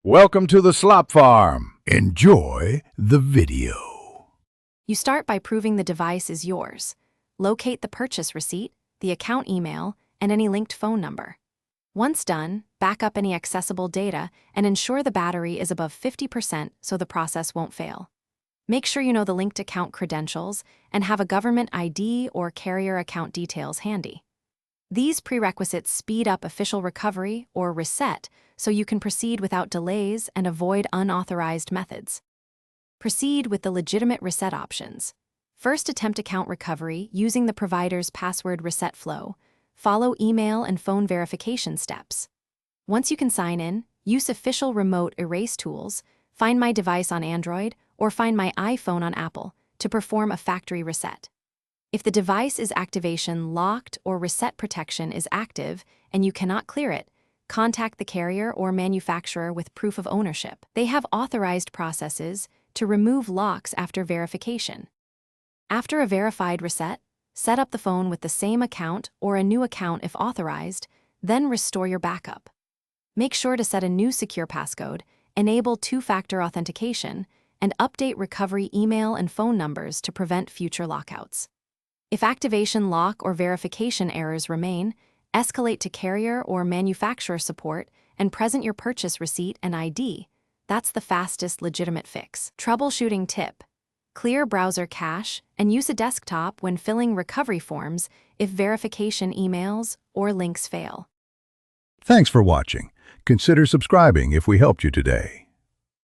Welcome to the Slop Farm. Enjoy the video. You start by proving the device is yours. Locate the purchase receipt, the account email, and any linked phone number. Once done, back up any accessible data and ensure the battery is above 50% so the process won't fail. Make sure you know the linked account credentials and have a government ID or carrier account details handy. These prerequisites speed up official recovery or reset so you can proceed without delays and avoid unauthorized methods. Proceed with the legitimate reset options. First, attempt account recovery using the provider's password reset flow. Follow email and phone verification steps. Once you can sign in, use official remote erase tools, Find My Device on Android, or Find My iPhone on Apple to perform a factory reset. If the device is activation locked or reset protection is active and you cannot clear it, contact the carrier or manufacturer with proof of ownership. They have authorized processes to remove locks after verification. After a verified reset, set up the phone with the same account or a new account if authorized, then restore your backup. Make sure to set a new secure passcode, enable two-factor authentication, and update recovery email and phone numbers to prevent future lockouts. If activation lock or verification errors remain, escalate to carrier or manufacturer support and present your purchase receipt and ID. That's the fastest legitimate fix. Troubleshooting tip: clear browser cache and use a desktop when filling recovery forms if verification emails or links fail. Thanks for watching. Consider subscribing if we helped you today.